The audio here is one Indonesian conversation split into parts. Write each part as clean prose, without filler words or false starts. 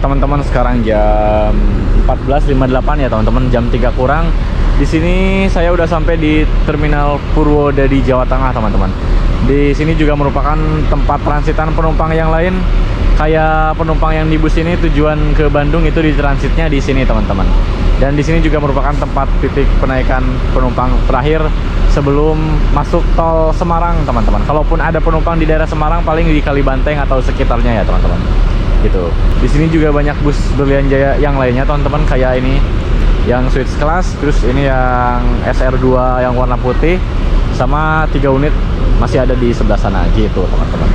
teman-teman, sekarang jam 14.58 ya teman-teman, jam 3 kurang. Di sini saya udah sampai di Terminal Purwodadi, Jawa Tengah teman-teman. Di sini juga merupakan tempat transitan penumpang yang lain. Kayak penumpang yang di bus ini tujuan ke Bandung itu di transitnya di sini teman-teman. Dan di sini juga merupakan tempat titik penaikan penumpang terakhir sebelum masuk tol Semarang teman-teman. Kalaupun ada penumpang di daerah Semarang paling di Kalibanteng atau sekitarnya ya teman-teman. Gitu. Di sini juga banyak bus Berlian Jaya yang lainnya teman-teman, kayak ini yang Switch Class, terus ini yang SR2 yang warna putih, sama 3 unit masih ada di sebelah sana gitu teman-teman.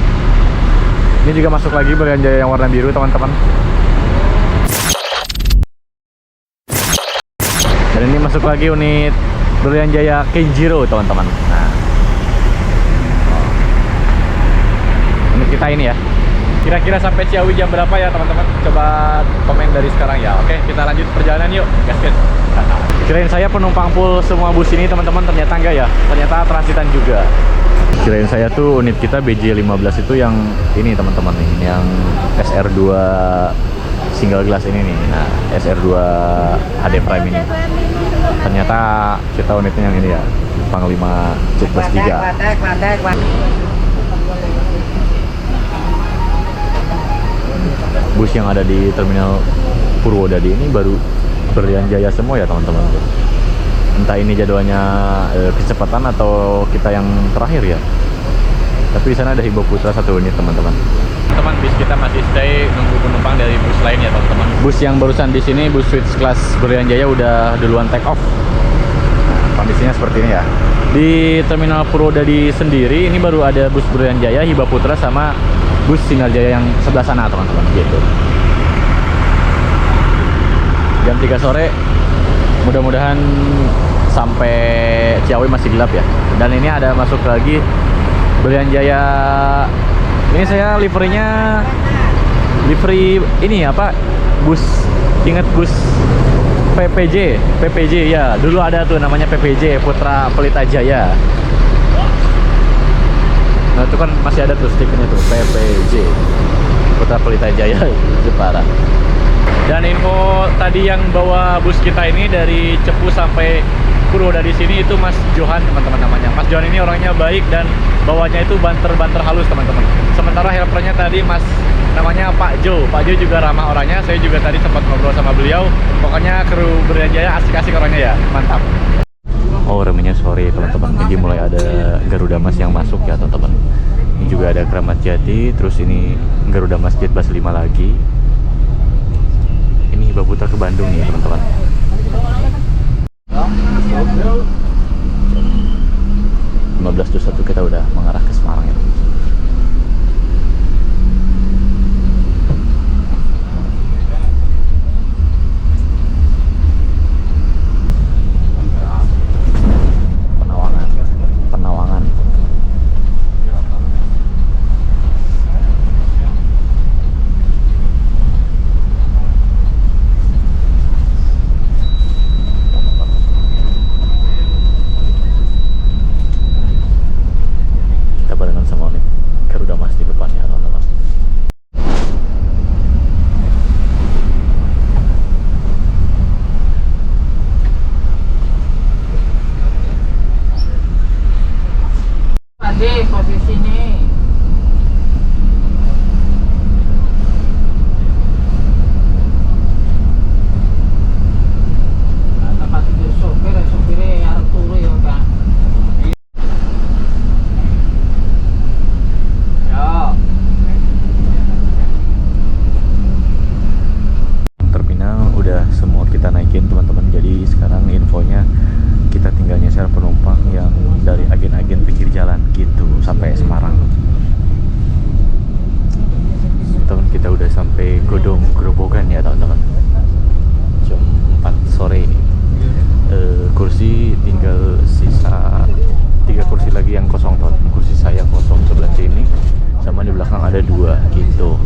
Ini juga masuk lagi Berlian Jaya yang warna biru teman-teman. Dan ini masuk lagi unit Berlian Jaya Kenjiro teman-teman. Nah, unit kita ini ya. Kira-kira sampai Ciawi jam berapa ya teman-teman? Coba komen dari sekarang ya. Oke, kita lanjut perjalanan yuk, gasket. Kirain saya penumpang full semua bus ini teman-teman, ternyata enggak ya. Ternyata transitan juga. Kirain saya tuh unit kita BJ15 itu yang ini teman-teman nih, yang SR2 single glass ini nih. Nah, SR2 HD Prime ini. Ternyata kita unitnya yang ini ya, Panglima Jet-Bus 3. Bus yang ada di Terminal Purwodadi ini baru Berlian Jaya semua ya teman-teman. Entah ini jadwalnya kecepatan atau kita yang terakhir ya. Tapi di sana ada Hiba Putra 1 unit teman-teman. Teman, bis kita masih stay nunggu penumpang dari bus lain ya teman-teman. Bus yang barusan di sini, bus Switch Class Berlian Jaya udah duluan take off. Nah, kondisinya seperti ini ya. Di Terminal Purwodadi sendiri ini baru ada bus Berlian Jaya, Hiba Putra, sama bus Sinar Jaya yang sebelah sana teman-teman gitu. Jam 3 sore, mudah-mudahan sampai Ciawi masih gelap ya. Dan ini ada masuk lagi Berlian Jaya. Ini saya liverynya livery ini apa, bus, ingat bus PPJ ya, dulu ada tuh namanya PPJ, Putra Pelita Jaya. Nah itu kan masih ada tuh stikernya tuh, PPJ, Putra Pelita Jaya Jepara. Dan info tadi yang bawa bus kita ini dari Cepu sampai Purwodadi sini itu Mas Johan teman-teman namanya. Mas Johan ini orangnya baik dan bawanya itu banter-banter halus teman-teman. Sementara helpernya tadi Mas namanya Pak Jo. Pak Jo juga ramah orangnya. Saya juga tadi sempat ngobrol sama beliau. Pokoknya kru Berlian Jaya asik-asik orangnya ya, mantap. Oh remenya sorry teman-teman, jadi mulai ada Garuda Mas yang masuk ya teman-teman. Ini juga ada Kramat Jati, terus ini Garuda Mas Jet-Bus 5 lagi. Ini Hiba Putra ke Bandung nih teman-teman. 15.21 kita udah mengarah ke Semarang ya. Penawangan. Posisi ini tempat itu sopirnya harus turu ya kan. Terminal udah semua kita naikin teman-teman. Jadi sekarang infonya kita tinggal nyeser penumpang yang dari agen-agen pinggir jalan gitu sampai Semarang. Teman, kita udah sampai Godong Grobogan ya teman-teman. Jam 4 sore ini. Kursi tinggal sisa 3 kursi lagi yang kosong teman. Kursi saya kosong sebelah sini, sama di belakang ada 2 gitu.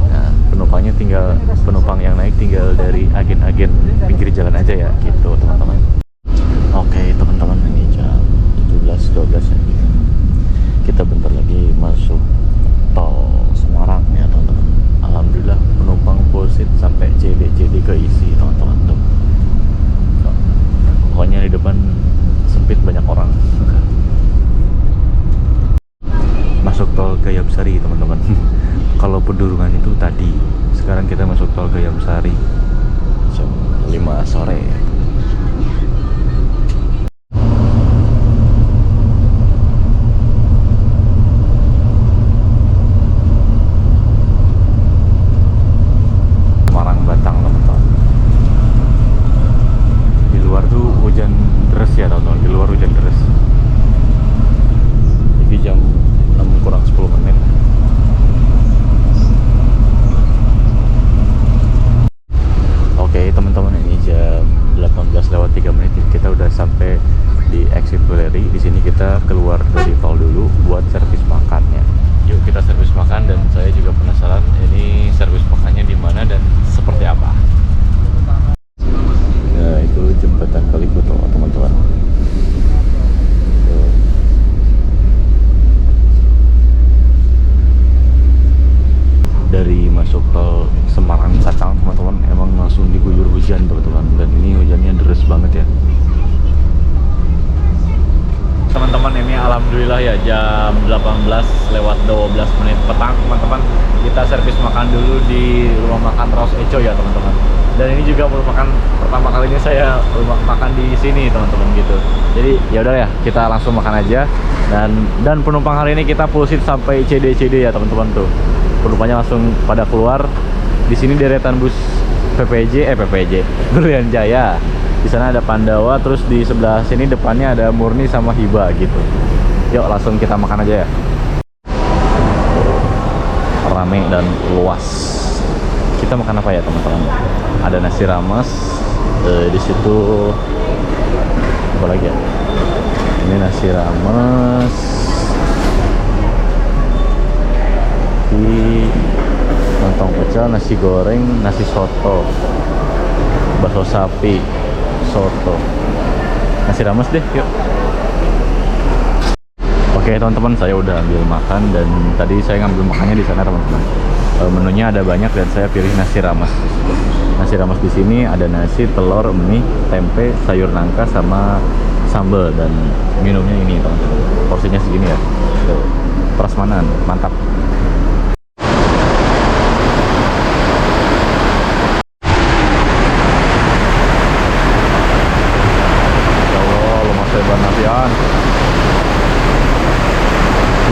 Nah, penumpang yang naik tinggal dari agen-agen pinggir jalan aja ya gitu teman-teman. Oke teman-teman, ini jam 17.12 ya. Kita bentar lagi masuk tol Semarang ya teman-teman. Alhamdulillah penumpang seat sampai CD keisi teman-teman tuh. Pokoknya di depan sempit, banyak orang. Masuk tol Gayamsari teman-teman. Kalau Pedurungan itu tadi, sekarang kita masuk tol Gayamsari jam 5 sore. Semarang Batang teman-teman. Di luar tuh hujan deras ya teman-teman, di luar hujan deras. Jadi jam 6 kurang 10 menit. Oke teman-teman, ini jam 18:03 kita udah sampai di exit Weleri. Di sini kita keluar dari tol dulu buat servis makannya. Yuk kita servis makan, dan saya juga penasaran ini servis makannya di mana dan seperti apa. Nah, itu jembatan Kalikuto teman-teman. Dari masuk tol Semarang Batang teman-teman, emang langsung diguyur hujan teman-teman, dan ini hujannya deras banget ya teman-teman. Ini alhamdulillah ya, jam 18:12 petang teman-teman, kita servis makan dulu di rumah makan Raus Eco ya teman-teman. Dan ini juga merupakan pertama kalinya saya makan di sini teman-teman gitu. Jadi ya udah ya, kita langsung makan aja. Dan penumpang hari ini kita full seat sampai CD ya teman-teman tuh. Penumpangnya langsung pada keluar. Di sini deretan bus PPJ Berlian Jaya. Di sana ada Pandawa, terus di sebelah sini depannya ada Murni sama Hiba gitu. Yuk langsung kita makan aja ya. Rame dan luas. Kita makan apa ya teman-teman? Ada nasi rames. Di situ apa lagi ya? Ini nasi rames. Lontong pecel, nasi goreng, nasi soto, bakso sapi, soto, nasi rames deh, yuk. Oke teman-teman, saya udah ambil makan, dan tadi saya ngambil makannya di sana teman-teman. Menunya ada banyak dan saya pilih nasi rames. Nasi rames di sini ada nasi, telur, mie, tempe, sayur nangka sama sambal, dan minumnya ini teman-teman. Porsinya segini ya. Tuh, prasmanan, mantap.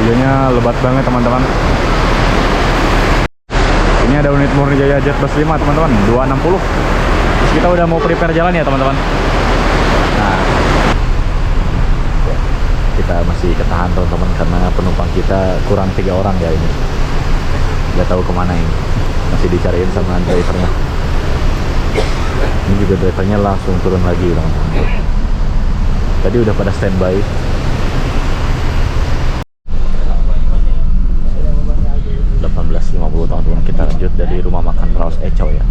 Hujannya lebat banget teman-teman. Ini ada unit Murni Jaya Jet Bus 5 teman-teman, 260. Terus kita udah mau prepare jalan ya teman-teman. Nah, kita masih ketahan teman-teman karena penumpang kita kurang 3 orang ya ini. Nggak tahu kemana ini, masih dicariin sama drivernya. Ini juga drivernya langsung turun lagi teman-teman. Tadi udah pada standby. Teman-teman, kita lanjut dari rumah makan Raus Eco ya.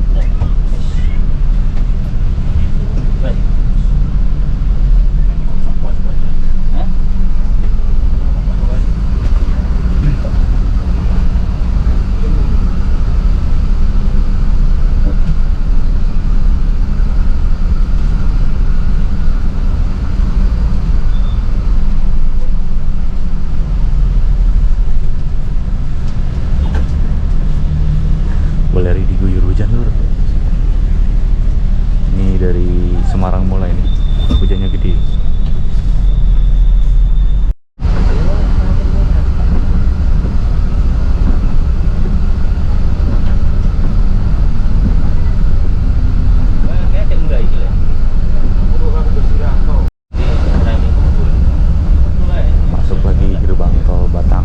Weleri diguyur hujan lur. Ini dari Semarang mulai nih, hujannya gede. Masuk lagi gerbang tol Batang.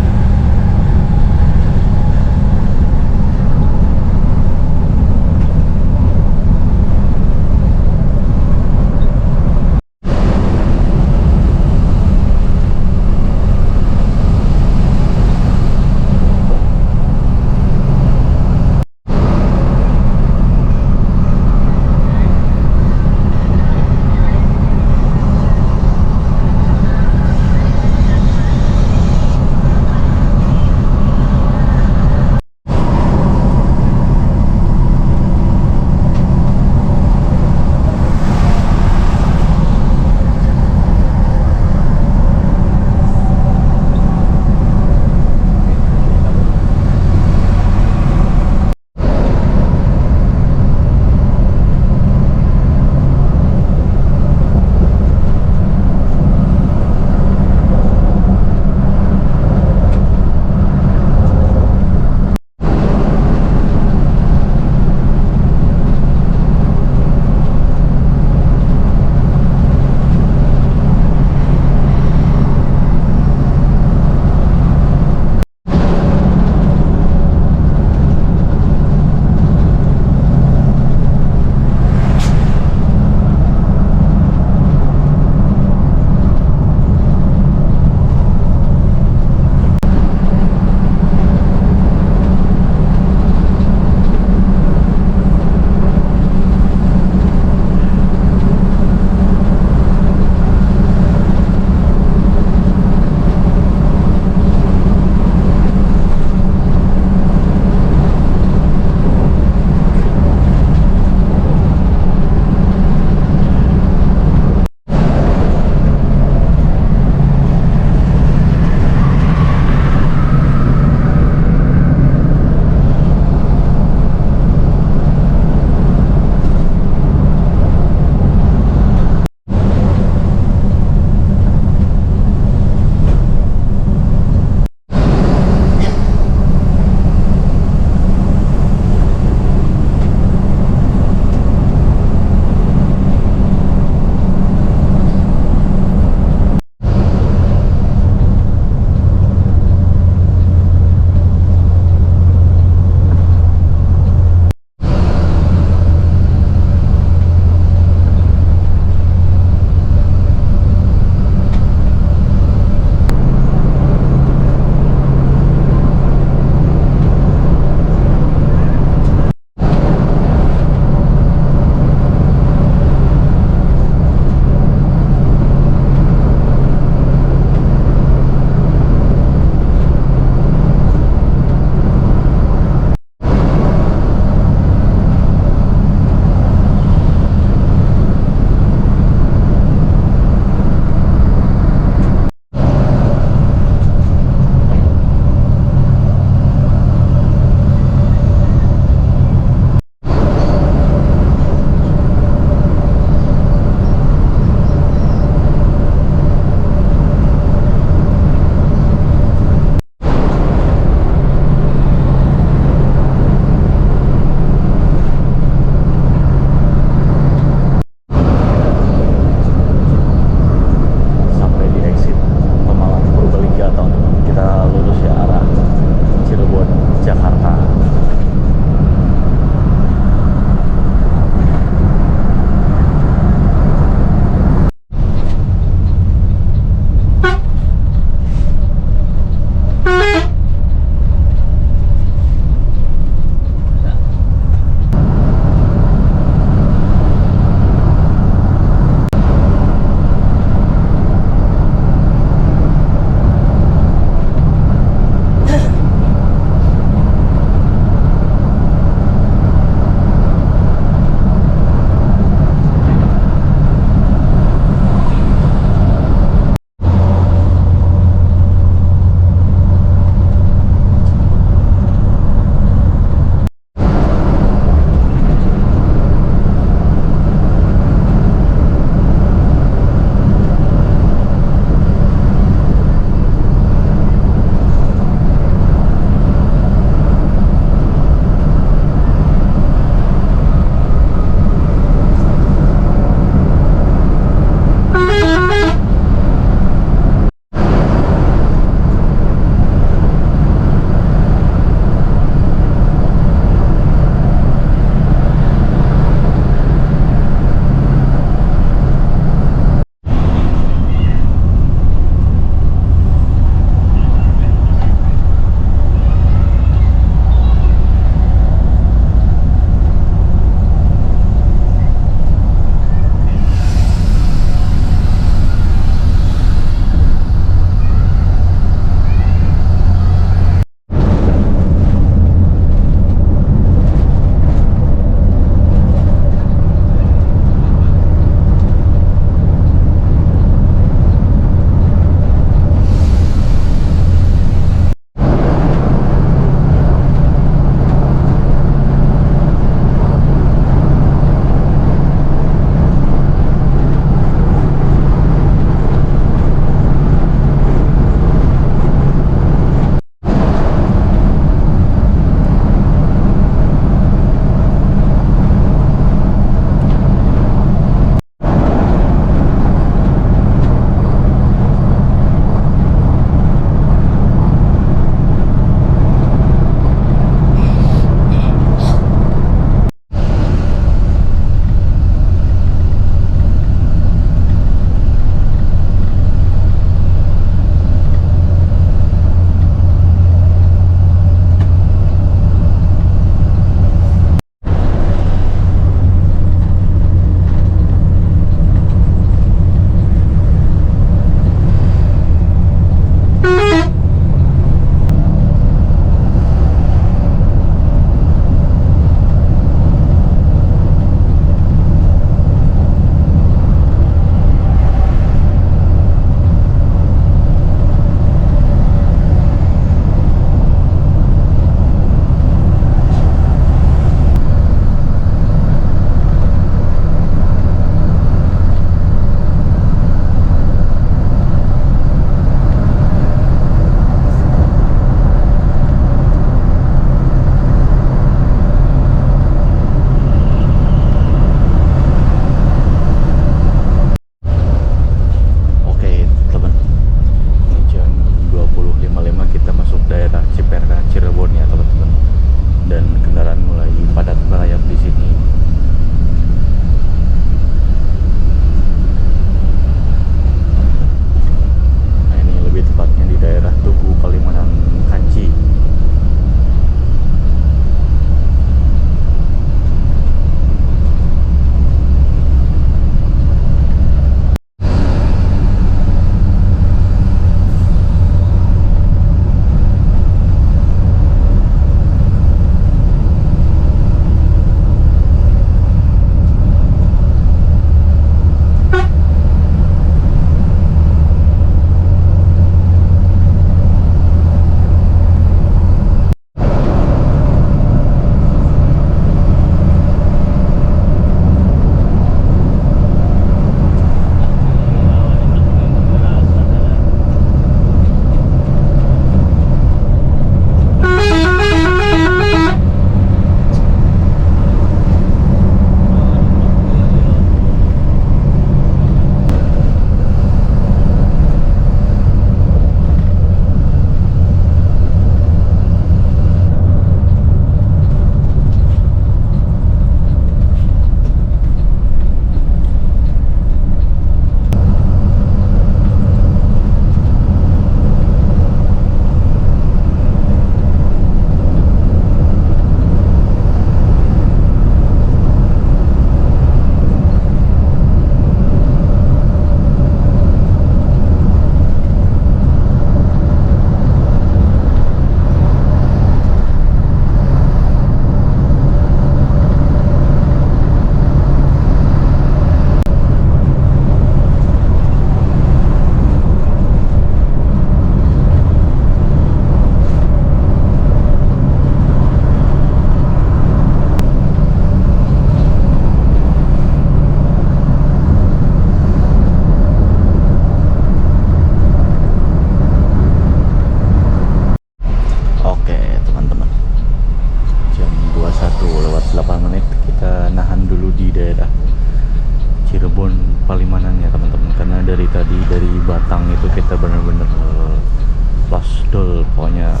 pokoknya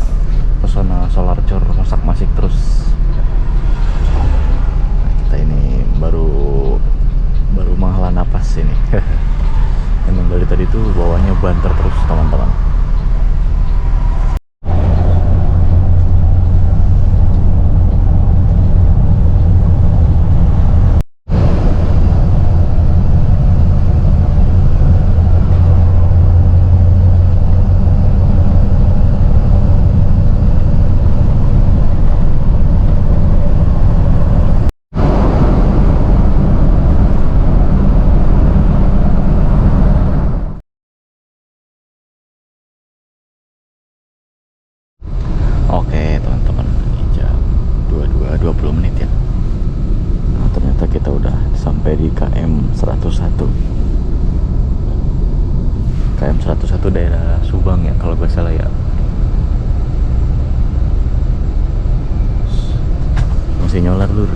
pesona solar cor masak masik terus. Nah, kita ini baru menghela napas ini. Emang dari tadi tuh bawahnya banter terus teman-teman. Oke teman-teman, jam 22.20 menit ya. Nah, ternyata kita udah sampai di KM 101. KM 101 daerah Subang ya kalau gak salah ya. Masih nyolar lur.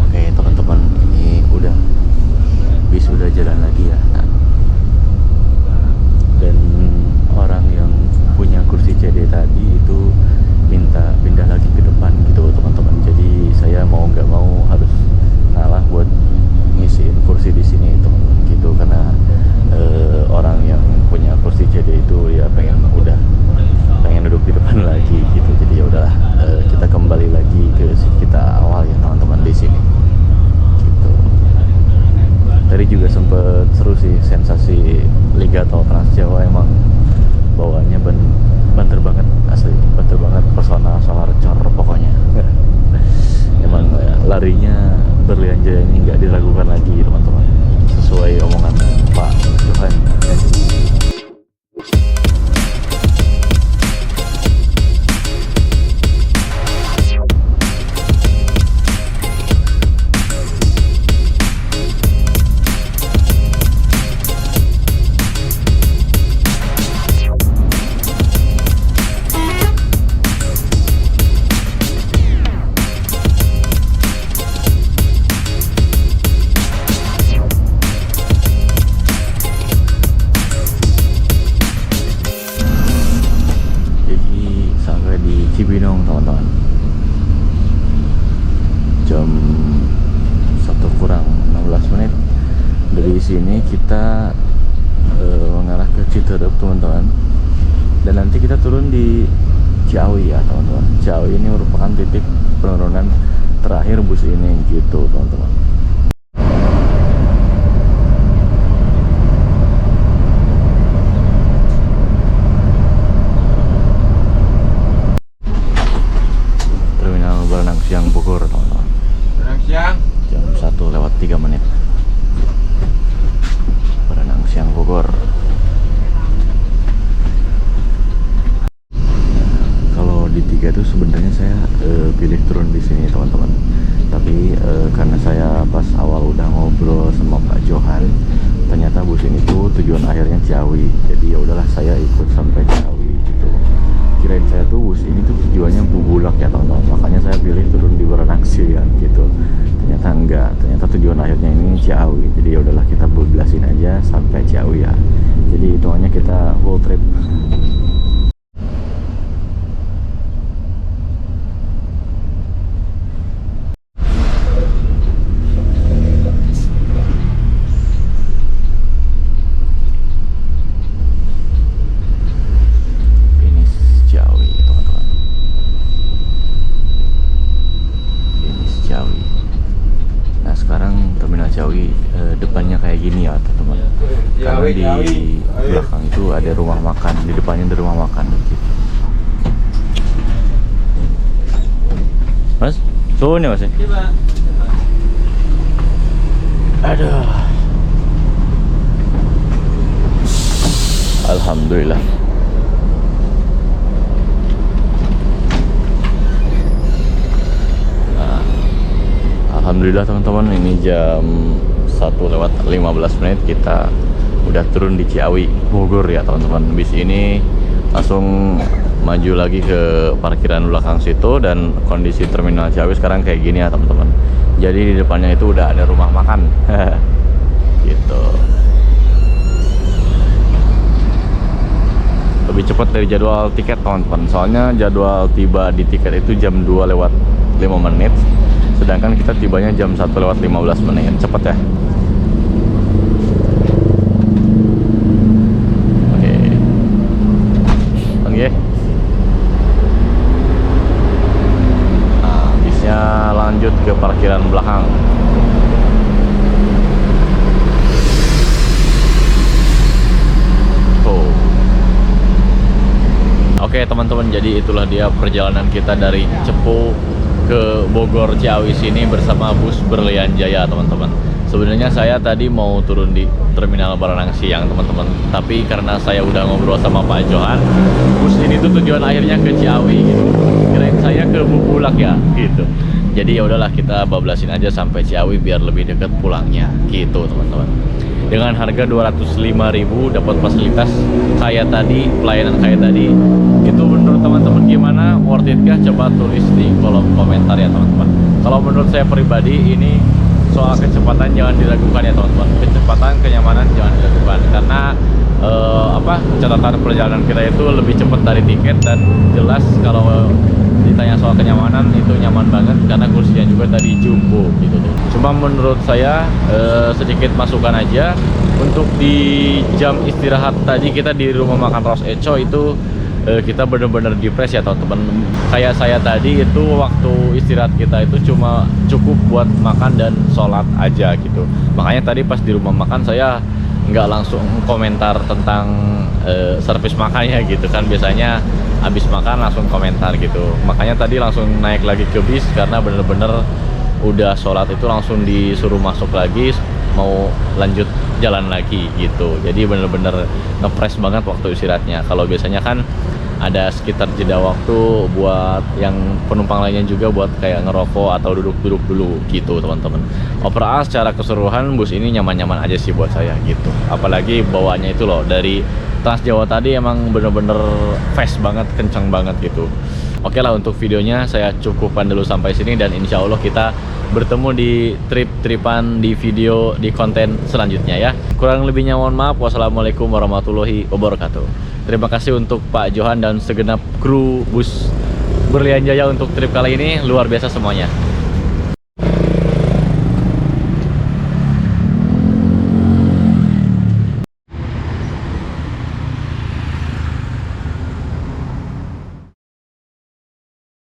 Oke teman-teman, ini bis udah jalan lagi ya. Nah, dan orang yang punya kursi CD tadi itu minta pindah lagi ke depan gitu teman-teman. Jadi saya mau nggak mau harus ngalah buat ngisiin kursi di sini teman-teman gitu, karena orang yang punya kursi CD itu ya pengen duduk di depan lagi gitu. Jadi ya udahlah, kita kembali lagi ke kita awal ya teman-teman di sini gitu. Tadi juga sempet seru sih, sensasi Liga Tol Trans Jawa emang bawaannya banter banget, asli banter banget, pesona solar cor pokoknya. Emang larinya berlian-jaya ini nggak diragukan lagi teman-teman, sesuai omongan Pak Johan. Cibinong teman-teman, jam 1 kurang 16 menit. Dari sini kita mengarah ke Citerep teman-teman, dan nanti kita turun di Ciawi ya teman-teman. Ciawi ini merupakan titik penurunan terakhir bus ini gitu teman-teman. Siang Bogor teman-teman. Siang. Jam 1:03. Berenang siang Bogor. Kalau di 3 tuh sebenarnya saya pilih turun di sini teman-teman. Tapi karena saya pas awal udah ngobrol sama Pak Johan, ternyata bus ini tuh tujuan akhirnya Ciawi. Jadi ya udahlah, saya ikut sampai Ciawi gitu. Kirain saya tuh bus ini tuh tujuannya Bubulak ya teman-teman, makanya saya pilih turun di Berenang Siang gitu. Ternyata enggak, ternyata tujuan akhirnya ini Ciawi. Jadi ya udahlah, kita bablasin aja sampai Ciawi ya. Jadi hitungannya kita full trip. Depannya kayak gini ya teman-teman, karena di belakang itu ada rumah makan, di depannya ada rumah makan gitu. Mas, suhu nih mas ya? Aduh, alhamdulillah. Alhamdulillah teman-teman, ini jam 1:15 kita udah turun di Ciawi Bogor ya teman-teman. Bis ini langsung maju lagi ke parkiran belakang situ, dan kondisi terminal Ciawi sekarang kayak gini ya teman-teman. Jadi di depannya itu udah ada rumah makan gitu. lebih cepat dari jadwal tiket teman-teman. Soalnya jadwal tiba di tiket itu jam 2 lewat 5 menit, sedangkan kita tibanya jam 1 lewat 15 menit. Cepet ya. Oke. Nah, bisnya lanjut ke parkiran belakang. Oke teman-teman, jadi itulah dia perjalanan kita dari Cepu ke Bogor Ciawi sini bersama bus Berlian Jaya teman-teman. Sebenarnya saya tadi mau turun di Terminal Baranang Siang teman-teman, tapi karena saya udah ngobrol sama Pak Johan, bus ini tuh tujuan akhirnya ke Ciawi gitu. Kirain saya ke Bubulak ya gitu. Jadi ya udahlah, kita bablasin aja sampai Ciawi biar lebih dekat pulangnya gitu teman-teman. Dengan harga 205.000 dapat fasilitas kayak tadi, pelayanan kayak tadi. Itu menurut teman-teman gimana? Worth it kah? Coba tulis di kolom komentar ya teman-teman. Kalau menurut saya pribadi, ini soal kecepatan jangan diragukan ya teman-teman. Kecepatan, kenyamanan jangan diragukan, karena catatan perjalanan kita itu lebih cepat dari tiket, dan jelas kalau ditanya soal kenyamanan itu nyaman banget karena kursinya juga tadi jumbo gitu tuh. Cuma menurut saya sedikit masukan aja untuk di jam istirahat tadi kita di rumah makan Ros Eco itu kita bener-bener depres ya teman-teman. Kayak saya tadi itu waktu istirahat kita itu cuma cukup buat makan dan sholat aja gitu. Makanya tadi pas di rumah makan saya nggak langsung komentar tentang servis makannya gitu kan, biasanya habis makan langsung komentar gitu. Makanya tadi langsung naik lagi ke bis karena bener-bener udah sholat itu langsung disuruh masuk lagi, mau lanjut jalan lagi gitu. Jadi bener-bener ngepres banget waktu istirahatnya. Kalau biasanya kan ada sekitar jeda waktu buat yang penumpang lainnya juga buat kayak ngerokok atau duduk-duduk dulu gitu teman-teman. Overall secara keseluruhan bus ini nyaman-nyaman aja sih buat saya gitu. Apalagi bawaannya itu loh, dari Trans Jawa tadi emang bener-bener fast banget, kenceng banget gitu. Oke lah, untuk videonya saya cukupkan dulu sampai sini, dan insya Allah kita bertemu di trip-tripan di video di konten selanjutnya ya. Kurang lebihnya mohon maaf. Wassalamualaikum warahmatullahi wabarakatuh. Terima kasih untuk Pak Johan dan segenap kru bus Berlian Jaya untuk trip kali ini, luar biasa semuanya.